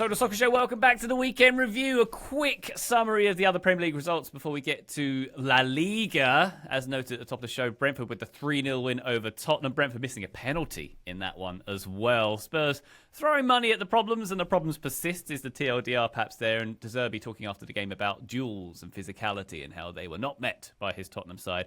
Total Soccer Show, welcome back to the weekend review. A quick summary of the other Premier League results before we get to La Liga. As noted at the top of the show, Brentford with the 3-0 win over Tottenham. Brentford missing a penalty in that one as well. Spurs throwing money at the problems, and the problems persist is the TLDR perhaps there. And De Zerbi talking after the game about duels and physicality and how they were not met by his Tottenham side.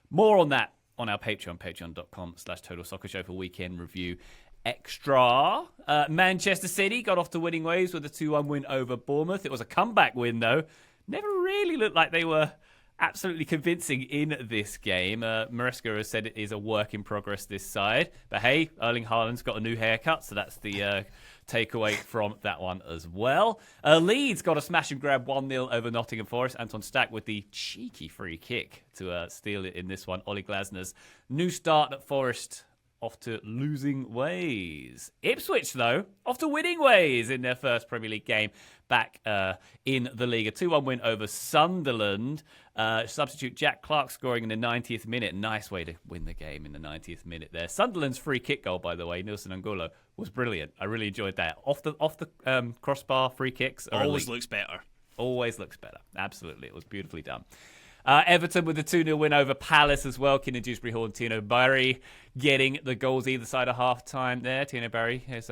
More on that on our Patreon, patreon.com/Total Soccer Show for weekend review extra. Manchester City got off to winning ways with a 2-1 win over Bournemouth. It was a comeback win, though. Never really looked like they were absolutely convincing in this game. Maresca has said it is a work in progress this side. But hey, Erling Haaland's got a new haircut, so that's the takeaway from that one as well. Leeds got a smash and grab 1-0 over Nottingham Forest. Anton Stack with the cheeky free kick to steal it in this one. Oli Glasner's new start at Forest off to losing ways. Ipswich, though, off to winning ways in their first Premier League game back in the Liga. 2-1 win over Sunderland. Substitute Jack Clark scoring in the 90th minute. Nice way to win the game in the 90th minute there. Sunderland's free kick goal, by the way, Nilson Angulo, was brilliant. I really enjoyed that. Off the crossbar free kicks. Always looks better. Always looks better. Absolutely. It was beautifully done. Everton with the 2-0 win over Palace as well. Keenan Dewsbury Hall and Tino Barry getting the goals either side of half-time there. Tino Barry is,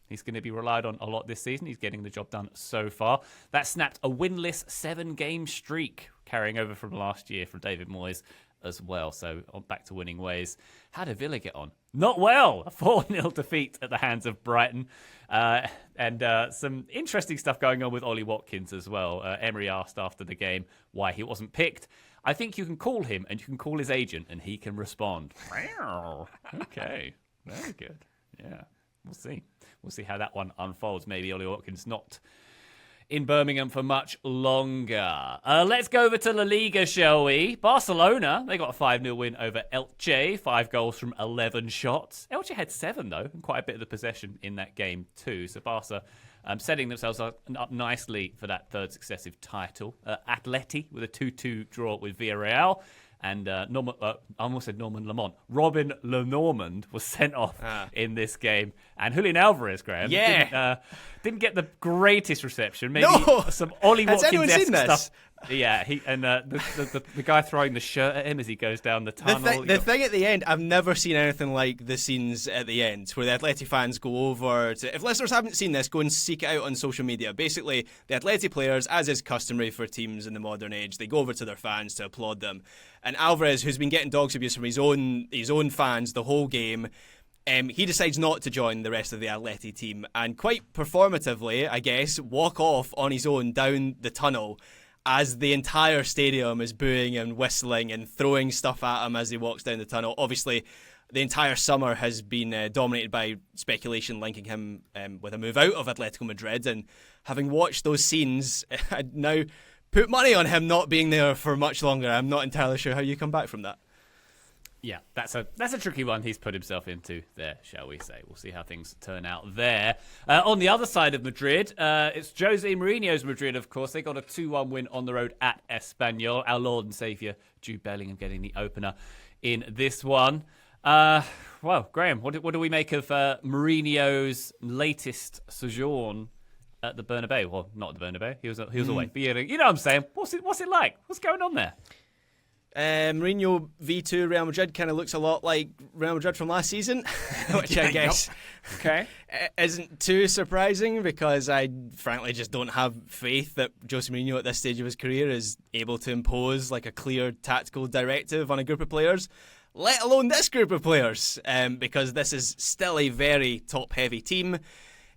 he's going to be relied on a lot this season. He's getting the job done so far. That snapped a winless 7-game streak carrying over from last year from David Moyes as well. So back to winning ways. How did Villa get on? Not well. A 4-0 defeat at the hands of Brighton. And some interesting stuff going on with Ollie Watkins as well. Emery asked after the game why he wasn't picked. I think you can call him and you can call his agent and he can respond. Okay, very good. Yeah, we'll see. We'll see how that one unfolds. Maybe Ollie Watkins not in Birmingham for much longer. Let's go over to La Liga, shall we? Barcelona, they got a 5-0 win over Elche. 5 goals from 11 shots. Elche had 7, though, and quite a bit of the possession in that game, too. So Barca setting themselves up nicely for that third successive title. Atleti with a 2-2 draw with Villarreal. And I almost said Norman Lamont. Robin Lenormand was sent off in this game. And Julian Alvarez, Graham, didn't get the greatest reception. Maybe some Ollie Watkins-esque stuff. Yeah, the guy throwing the shirt at him as he goes down the tunnel. The thing at the end, I've never seen anything like the scenes at the end where the Atleti fans go over to... If listeners haven't seen this, go and seek it out on social media. Basically, the Atleti players, as is customary for teams in the modern age, they go over to their fans to applaud them. And Alvarez, who's been getting dogs abuse from his own fans the whole game, he decides not to join the rest of the Atleti team and quite performatively, I guess, walk off on his own down the tunnel as the entire stadium is booing and whistling and throwing stuff at him as he walks down the tunnel. Obviously, the entire summer has been dominated by speculation linking him with a move out of Atletico Madrid. And having watched those scenes, I'd now put money on him not being there for much longer. I'm not entirely sure how you come back from that. Yeah, that's a tricky one he's put himself into there, shall we say. We'll see how things turn out there. On the other side of Madrid, it's Jose Mourinho's Madrid, of course. They got a 2-1 win on the road at Espanyol. Our Lord and Saviour, Jude Bellingham, getting the opener in this one. Well, Graham, what do we make of Mourinho's latest sojourn at the Bernabeu? Well, not at the Bernabeu. He was away. But you know what I'm saying? What's it like? What's going on there? Mourinho V2 Real Madrid kind of looks a lot like Real Madrid from last season, which I guess isn't too surprising because I frankly just don't have faith that Jose Mourinho at this stage of his career is able to impose like a clear tactical directive on a group of players, let alone this group of players, because this is still a very top-heavy team.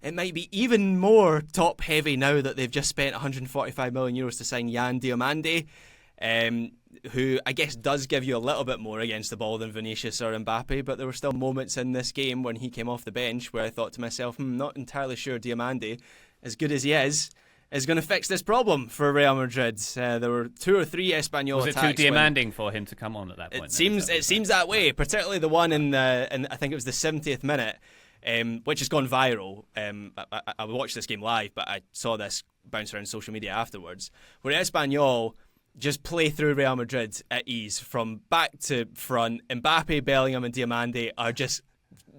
It might be even more top-heavy now that they've just spent €145 million to sign Yan Diomande, who I guess does give you a little bit more against the ball than Vinicius or Mbappe, but there were still moments in this game when he came off the bench where I thought to myself, not entirely sure Diomande, as good as he is going to fix this problem for Real Madrid. There were 2 or 3 Espanyol attacks. Was it too demanding for him to come on at that point? It seems that way, particularly the one in I think it was the 70th minute, which has gone viral. I watched this game live, but I saw this bounce around social media afterwards, where Espanyol just play through Real Madrid at ease from back to front. Mbappe, Bellingham and Diomande are just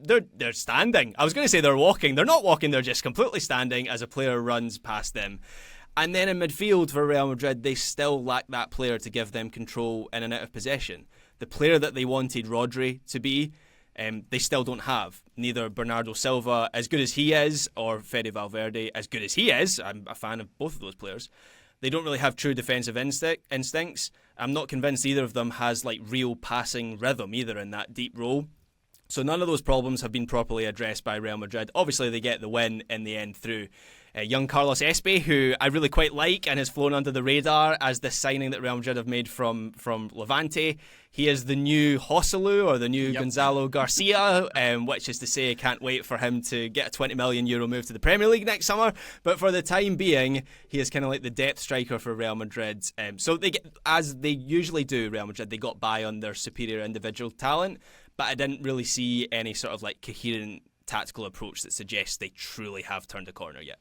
they're standing. I was going to say they're walking. They're not walking. They're just completely standing as a player runs past them. And then in midfield for Real Madrid, they still lack that player to give them control in and out of possession. The player that they wanted Rodri to be, they still don't have. Neither Bernardo Silva, as good as he is, or Fede Valverde, as good as he is. I'm a fan of both of those players. They don't really have true defensive instincts. I'm not convinced either of them has like real passing rhythm either in that deep role. So none of those problems have been properly addressed by Real Madrid. Obviously, they get the win in the end through young Carlos Espe, who I really quite like and has flown under the radar as the signing that Real Madrid have made from Levante. He is the new Joselu or the new Gonzalo Garcia, which is to say I can't wait for him to get a €20 million move to the Premier League next summer. But for the time being, he is kind of like the depth striker for Real Madrid. So they get, as they usually do, Real Madrid, they got by on their superior individual talent, but I didn't really see any sort of like coherent tactical approach that suggests they truly have turned a corner yet.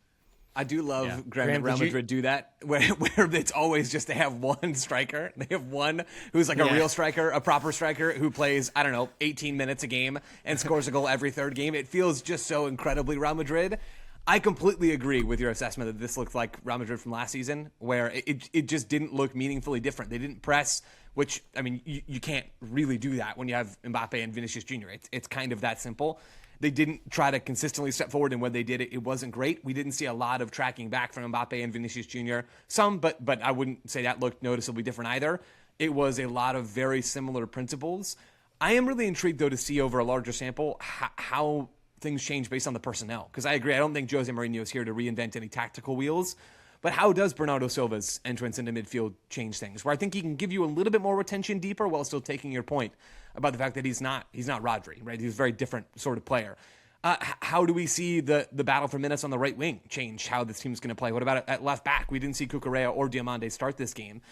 I do love Graham, that Real Madrid do that, where it's always just they have one striker. They have one who's like a real striker, a proper striker who plays, 18 minutes a game and scores a goal every third game. It feels just so incredibly Real Madrid. I completely agree with your assessment that this looked like Real Madrid from last season, where it just didn't look meaningfully different. They didn't press, which, you can't really do that when you have Mbappe and Vinicius Jr. It's kind of that simple. They didn't try to consistently step forward, and when they did, it wasn't great. We didn't see a lot of tracking back from Mbappe and Vinicius Jr. Some, but I wouldn't say that looked noticeably different either. It was a lot of very similar principles. I am really intrigued, though, to see over a larger sample how things change based on the personnel. Because I agree, I don't think Jose Mourinho is here to reinvent any tactical wheels. But how does Bernardo Silva's entrance into midfield change things? Where I think he can give you a little bit more retention deeper while still taking your point about the fact that he's not Rodri, right? He's a very different sort of player. How do we see the battle for minutes on the right wing change how this team's going to play? What about at left back? We didn't see Cucurella or Diomande start this game.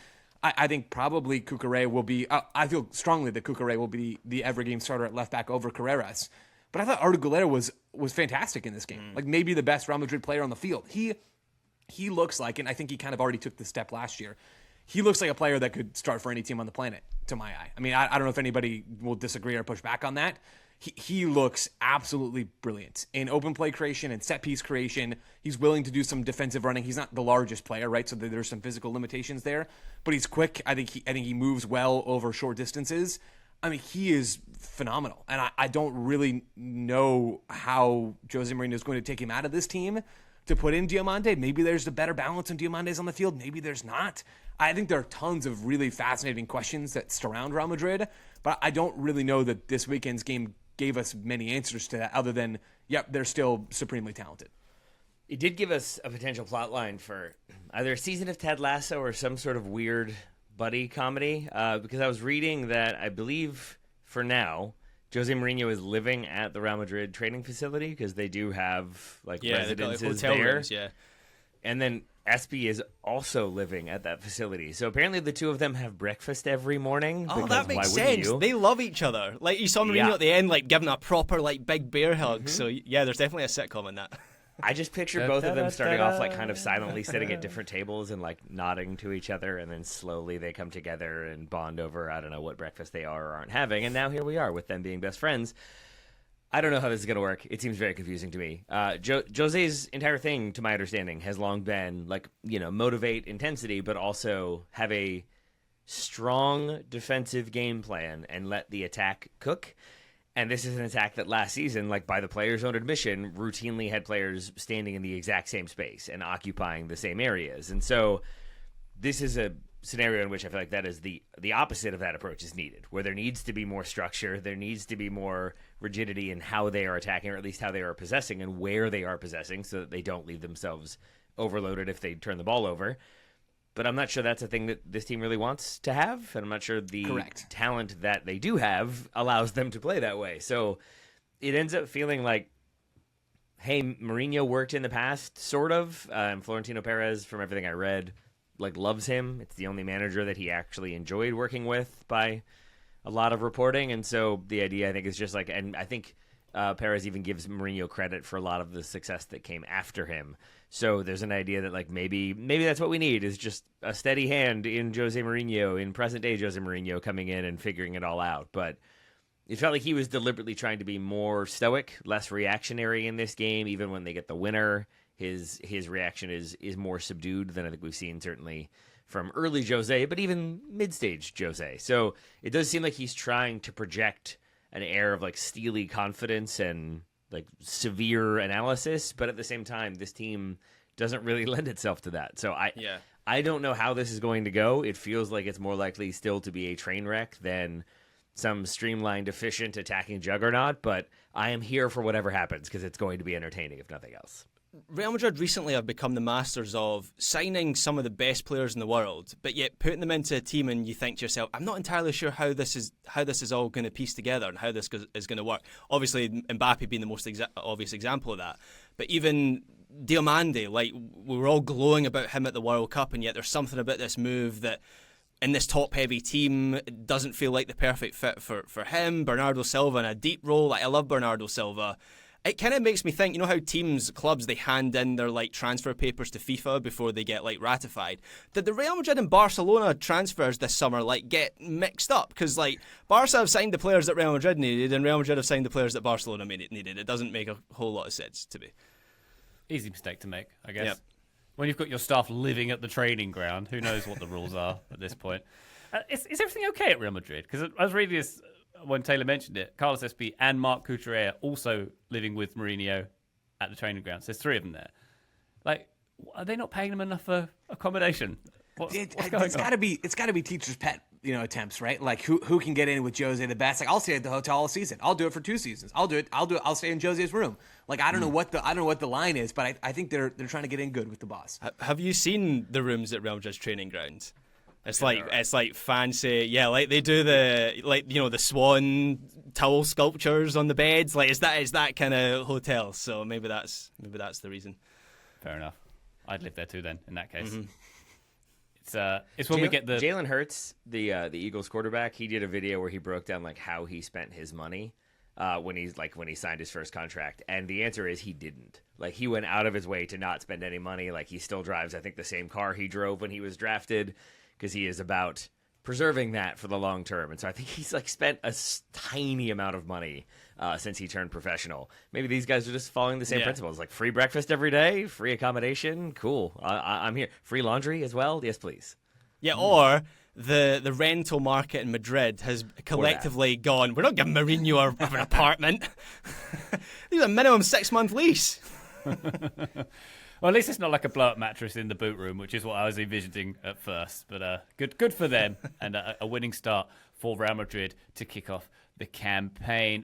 I think probably Cucurella will be, I feel strongly that Cucurella will be the every game starter at left back over Carreras. But I thought Arda Güler was fantastic in this game. Like maybe the best Real Madrid player on the field. He looks like, and I think he kind of already took the step last year, he looks like a player that could start for any team on the planet, to my eye. I don't know if anybody will disagree or push back on that. He looks absolutely brilliant in open play creation and set piece creation. He's willing to do some defensive running. He's not the largest player, right? So there's some physical limitations there, but he's quick. I think he moves well over short distances. He is phenomenal, and I don't really know how Jose Mourinho is going to take him out of this team to put in Diomande. Maybe there's a better balance when Diomande's on the field. Maybe there's not. I think there are tons of really fascinating questions that surround Real Madrid, but I don't really know that this weekend's game gave us many answers to that other than, they're still supremely talented. It did give us a potential plot line for either a season of Ted Lasso or some sort of weird buddy comedy, because I was reading that I believe for now Jose Mourinho is living at the Real Madrid training facility because they do have residences hotel there. Rooms, and then Espy is also living at that facility. So apparently the two of them have breakfast every morning. Oh, that makes sense. They love each other. Like you saw Mourinho at the end, like giving a proper big bear hug. So there's definitely a sitcom in that. I just pictured both of them starting off kind of silently sitting at different tables and nodding to each other, and then slowly they come together and bond over, I don't know what breakfast they are or aren't having, and now here we are with them being best friends. I don't know how this is going to work. It seems very confusing to me. Jose's entire thing, to my understanding, has long been motivate intensity, but also have a strong defensive game plan and let the attack cook. And this is an attack that last season, by the players' own admission, routinely had players standing in the exact same space and occupying the same areas. And so this is a scenario in which I feel like that is the opposite of that approach is needed, where there needs to be more structure, there needs to be more rigidity in how they are attacking, or at least how they are possessing and where they are possessing, so that they don't leave themselves overloaded if they turn the ball over. But I'm not sure that's a thing that this team really wants to have, and I'm not sure the talent that they do have allows them to play that way. So it ends up feeling like, hey, Mourinho worked in the past, sort of, and Florentino Perez, from everything I read, loves him. It's the only manager that he actually enjoyed working with by a lot of reporting, and so the idea, I think, is just and I think Perez even gives Mourinho credit for a lot of the success that came after him. So there's an idea that maybe that's what we need, is just a steady hand in Jose Mourinho, in present day Jose Mourinho, coming in and figuring it all out. But it felt like he was deliberately trying to be more stoic, less reactionary in this game. Even when they get the winner, his reaction is more subdued than I think we've seen certainly from early Jose, but even mid-stage Jose. So it does seem like he's trying to project an air of like steely confidence and like severe analysis, but at the same time, this team doesn't really lend itself to that. So I don't know how this is going to go. It feels like it's more likely still to be a train wreck than some streamlined, efficient attacking juggernaut, but I am here for whatever happens because it's going to be entertaining if nothing else. Real Madrid recently have become the masters of signing some of the best players in the world, but yet putting them into a team and you think to yourself, I'm not entirely sure how this is all going to piece together and how this is going to work. Obviously, Mbappe being the most obvious example of that, but even Diomande, like we were all glowing about him at the World Cup, and yet there's something about this move that in this top-heavy team, it doesn't feel like the perfect fit for him. Bernardo Silva in a deep role. Like, I love Bernardo Silva. It kind of makes me think, you know how clubs, they hand in their like transfer papers to FIFA before they get like ratified. Did the Real Madrid and Barcelona transfers this summer like get mixed up? Because like Barca have signed the players that Real Madrid needed, and Real Madrid have signed the players that Barcelona needed. It doesn't make a whole lot of sense to me. Easy mistake to make, I guess. Yep. When you've got your staff living at the training ground, who knows what the rules are at this point? Is everything okay at Real Madrid? Because I was reading this when Taylor mentioned it. Carlos Espy and Marc Cucurella also living with Mourinho at the training grounds. There's 3 of them there. Like, are they not paying them enough for accommodation? What's going on? It's got to be teachers' pet, attempts, right? Like who can get in with Jose the best? Like I'll stay at the hotel all season. I'll do it for 2 seasons. I'll do it. I'll stay in Jose's room. Like I don't know what the line is, but I think they're trying to get in good with the boss. Have you seen the rooms at Real Madrid's training grounds? It's like fancy, like they do the swan towel sculptures on the beds. Like is that kind of hotel? So maybe that's the reason. Fair enough. I'd live there too then. In that case. Mm-hmm. It's when we get the Jalen Hurts, the Eagles quarterback. He did a video where he broke down like how he spent his money when he signed his first contract, and the answer is he didn't. Like he went out of his way to not spend any money. Like he still drives, I think, the same car he drove when he was drafted because he is about preserving that for the long term. And so I think he's like spent a tiny amount of money since he turned professional. Maybe these guys are just following the same principles, like free breakfast every day, free accommodation. Cool. I'm here. Free laundry as well. Yes, please. Yeah. Or the rental market in Madrid has collectively gone, we're not giving Mourinho an apartment. These are a minimum 6-month lease. Well, at least it's not like a blow-up mattress in the boot room, which is what I was envisioning at first. But good for them, and a winning start for Real Madrid to kick off the campaign.